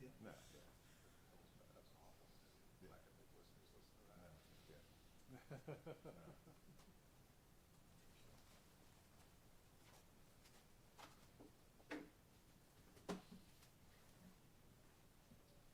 you? No, yeah. That's awful. Yeah. I could make listeners listen to that. Yeah. No. Stretch that large letters. So, so that's what it almost cut me in. That's what I'm writing. It's versatile. It's a versatile.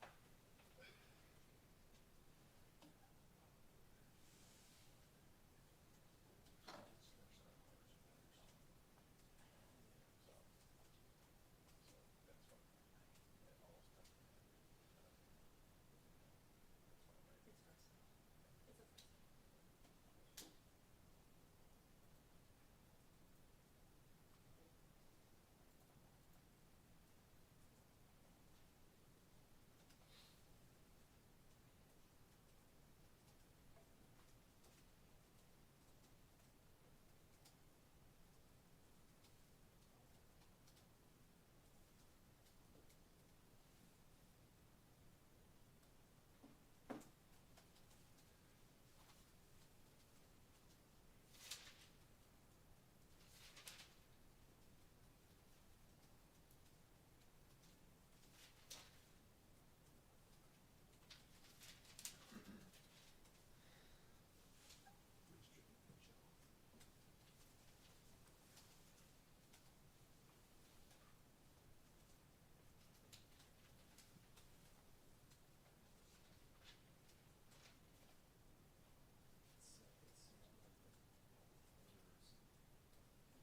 Where's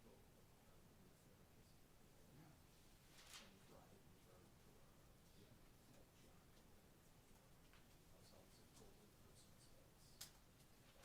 Jimmy Mitchell? It's one of the players go on the therapist before. Yeah.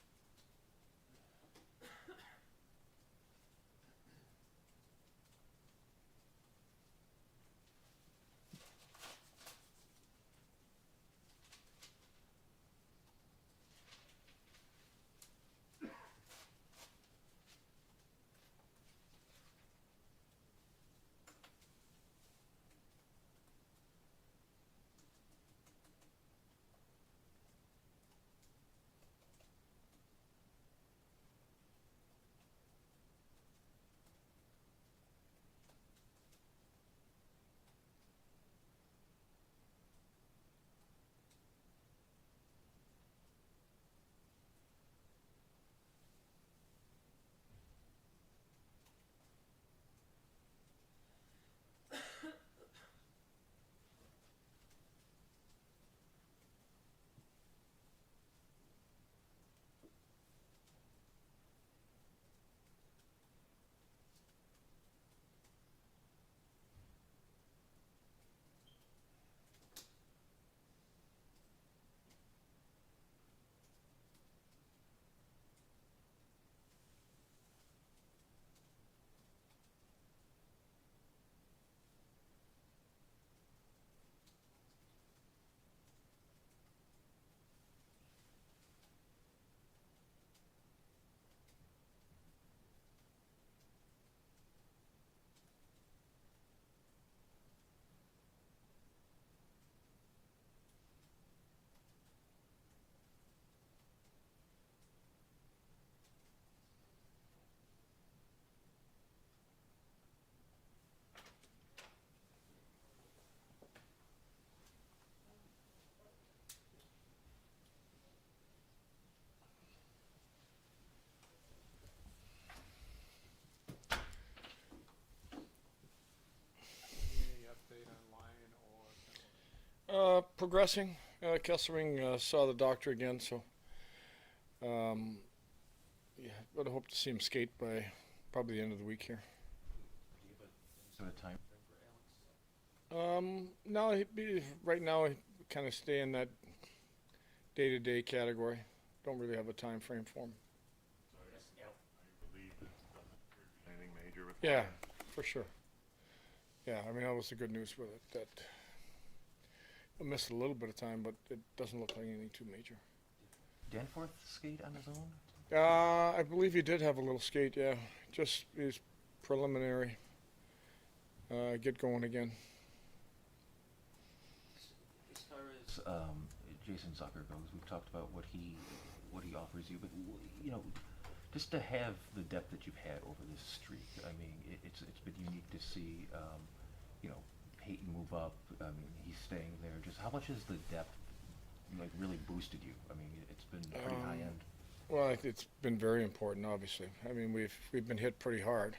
And driving her to that John Glenn before. So it's a golden Christmas. That's Any update on Lion or Kessler? Progressing. Kesselring saw the doctor again, so yeah, but I hope to see him skate by probably the end of the week here. Do you have any sort of time frame for Alex? No, right now I kind of stay in that day-to-day category. Don't really have a time frame for him. So I guess Al. I believe it doesn't appear to be anything major with Yeah, Lion. for sure. Yeah, I mean that was the good news with it. That I missed a little bit of time, but it doesn't look like anything too major. Danforth skate on his own? I believe he did have a little skate. Yeah, just his preliminary. Get going again. As far as Jason Zucker goes, we've talked about what he offers you, but you know, just to have the depth that you've had over this streak, I mean, it's been unique to see, you know, Peyton move move up. I mean, he's staying there. Just how much has the depth like really boosted you? I mean, it's been pretty high end. Well, it's been very important, obviously. I mean, we've been hit pretty hard.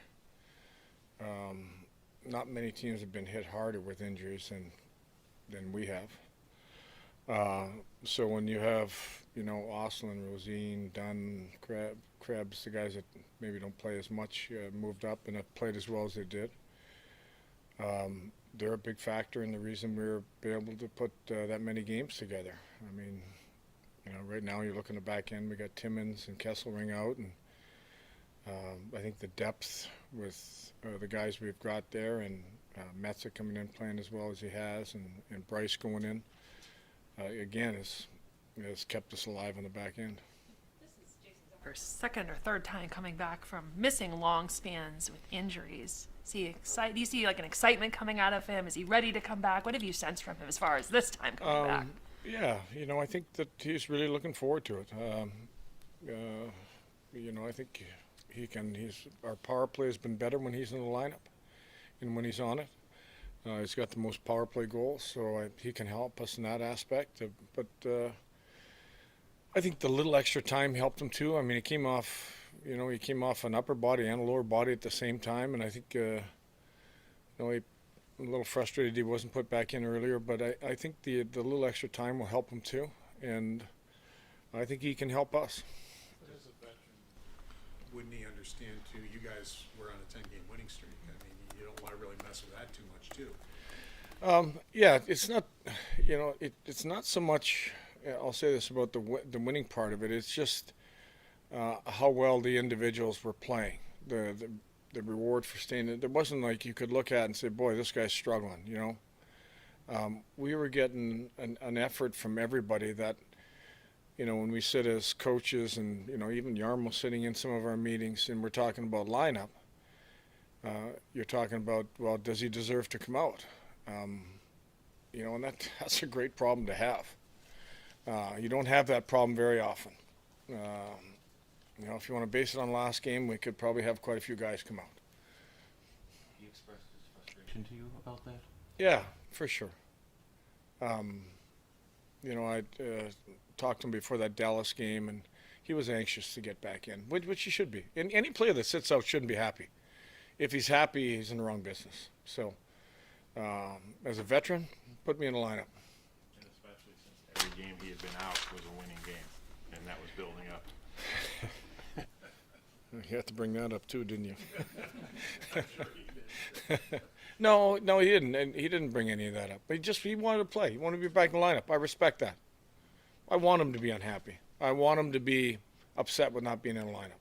Not many teams have been hit harder with injuries than we have. So when you have, Oslin, Rosine, Dunn, Krebs, the guys that maybe don't play as much, moved up and have played as well as they did, they're a big factor in the reason we're able to put that many games together. I mean, right now you're looking at the back end, we got Timmins and Kesselring out, and I think the depth with the guys we've got there, and Metza coming in playing as well as he has, and Bryce going in, again, has kept us alive on the back end. This is Jason Zucker's second or third time coming back from missing long spans with injuries. Do you see like an excitement coming out of him? Is he ready to come back? What have you sensed from him as far as this time coming back? Yeah, I think that he's really looking forward to it. I think our power play has been better when he's in the lineup and when he's on it. He's got the most power play goals, so he can help us in that aspect. But I think the little extra time helped him too. I mean, he came off an upper body and a lower body at the same time, and I think he a little frustrated he wasn't put back in earlier. But I think the little extra time will help him too, and I think he can help us. But as a veteran, wouldn't he understand too? You guys were on a 10-game winning streak. I mean, you don't want to really mess with that too much too. Yeah, it's not. It's not so much. I'll say this about the winning part of it. It's just how well the individuals were playing. The reward for staying there. There wasn't like you could look at and say, "Boy, this guy's struggling." We were getting an effort from everybody that. When we sit as coaches, and even Yarmo sitting in some of our meetings, and we're talking about lineup, you're talking about, well, does he deserve to come out? And that's a great problem to have. You don't have that problem very often. If you want to base it on last game, we could probably have quite a few guys come out. He expressed his frustration to you about that? Yeah, for sure. I talked to him before that Dallas game, and he was anxious to get back in, which he should be. And any player that sits out shouldn't be happy. If he's happy, he's in the wrong business. So, as a veteran, put me in the lineup. And especially since every game he had been out was a winning game, and that was building up. You had to bring that up too, didn't you? I'm sure he did. No, he didn't. And he didn't bring any of that up. He wanted to play. He wanted to be back in the lineup. I respect that. I want him to be unhappy. I want him to be upset with not being in the lineup.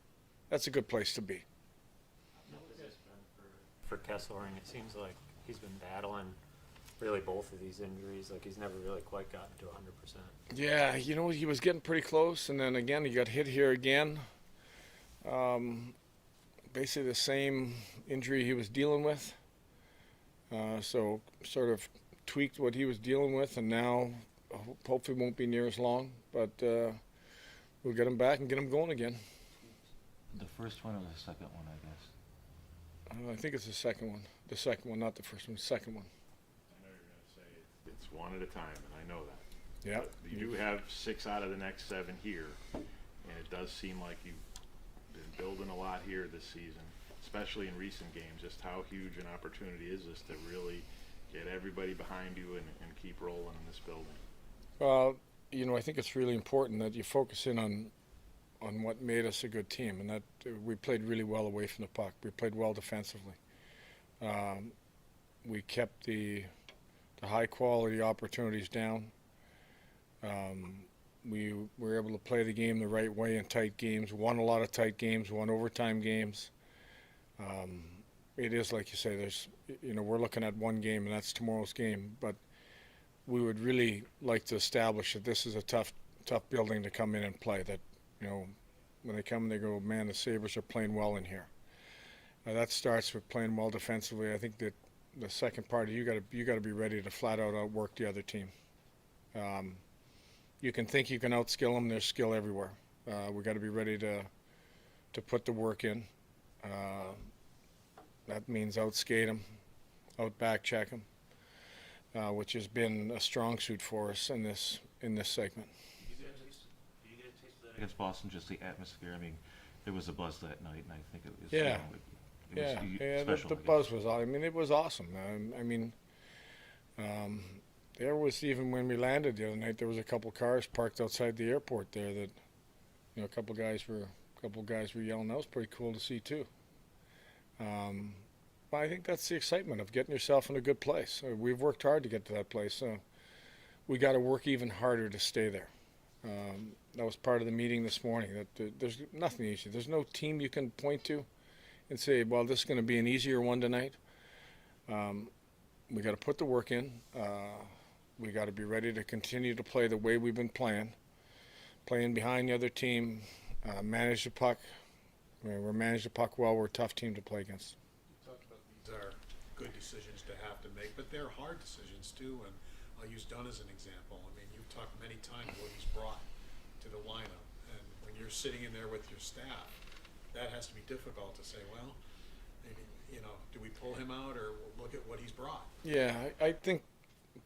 That's a good place to be. How has this been for Kesselring? It seems like he's been battling really both of these injuries. Like he's never really quite gotten to 100%. Yeah, he was getting pretty close, and then again he got hit here again. Basically the same injury he was dealing with. So sort of tweaked what he was dealing with, and now hopefully won't be near as long. But we'll get him back and get him going again. The first one or the second one, I guess? I think it's the second one. The second one, not the first one. The second one. I know you're going to say it's one at a time, and I know that. Yeah. But you do have 6 out of the next 7 here, and it does seem like you've been building a lot here this season, especially in recent games. Just how huge an opportunity is this to really get everybody behind you and keep rolling in this building? I think it's really important that you focus in on what made us a good team, and that we played really well away from the puck. We played well defensively. We kept the high quality opportunities down. We were able to play the game the right way in tight games, won a lot of tight games, won overtime games. It is like you say, we're looking at one game, and that's tomorrow's game, but we would really like to establish that this is a tough building to come in and play, that when they come, they go, man, the Sabres are playing well in here. That starts with playing well defensively. I think that the second part, you got to be ready to flat out outwork the other team. You can think you can outskill them. There's skill everywhere. We got to be ready to put the work in. That means outskate them, out back check them. which has been a strong suit for us in this segment. Did you get a taste of that against Boston? Just the atmosphere. I mean, there was a buzz that night, and I think it was Yeah. special. The buzz was. I mean, it was awesome. There was, even when we landed the other night, there was a couple cars parked outside the airport there that, a couple guys were yelling. That was pretty cool to see too. But I think that's the excitement of getting yourself in a good place. We've worked hard to get to that place, so we got to work even harder to stay there. That was part of the meeting this morning. That there's nothing easy. There's no team you can point to and say, well, this is going to be an easier one tonight. We got to put the work in. We got to be ready to continue to play the way we've been playing behind the other team, manage the puck. We're managing the puck well. We're a tough team to play against. You talked about these are good decisions to have to make, but they're hard decisions too. And I'll use Dunn as an example. I mean, you've talked many times what he's brought to the lineup, and when you're sitting in there with your staff, that has to be difficult to say, well, maybe, do we pull him out or look at what he's brought? Yeah, I think,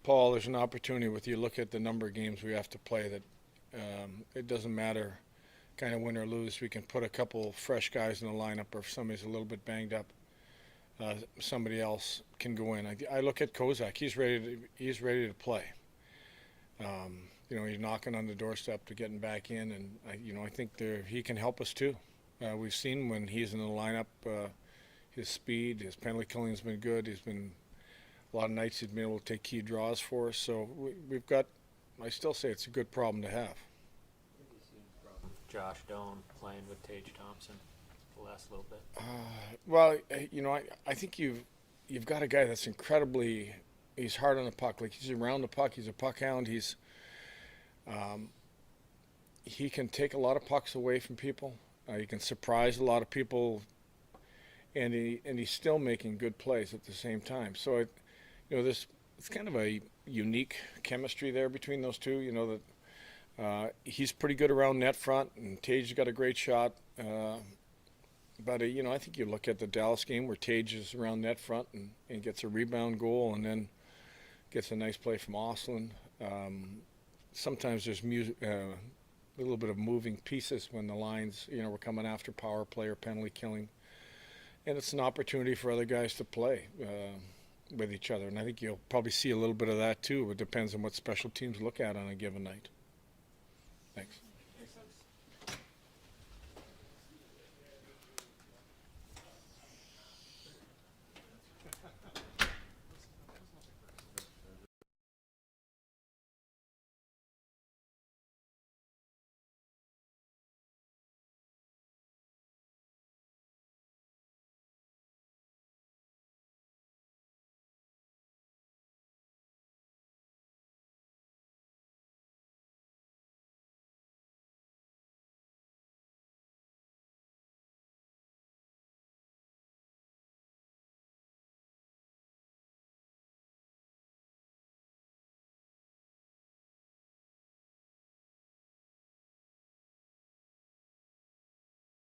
Paul, there's an opportunity with you look at the number of games we have to play that it doesn't matter kind of win or lose. We can put a couple fresh guys in the lineup, or if somebody's a little bit banged up, somebody else can go in. I look at Kozak. He's ready to play. He's knocking on the doorstep to getting back in, and I think he can help us too. We've seen when he's in the lineup, his speed, his penalty killing has been good. He's been a lot of nights he's been able to take key draws for us. So we've got. I still say it's a good problem to have. Josh Doan playing with Tage Thompson the last little bit. Well, I think you've got a guy that's incredibly. He's hard on the puck. Like, he's around the puck. He's a puck hound. He can take a lot of pucks away from people. He can surprise a lot of people, and he's still making good plays at the same time. So it's kind of a unique chemistry there between those two. That he's pretty good around net front, and Tage's got a great shot. But I think you look at the Dallas game where Tage is around net front and gets a rebound goal, and then gets a nice play from Ostlund. Sometimes there's a little bit of moving pieces when the lines, we're coming after power play or penalty killing. And it's an opportunity for other guys to play with each other. And I think you'll probably see a little bit of that too. It depends on what special teams look at on a given night. Thanks.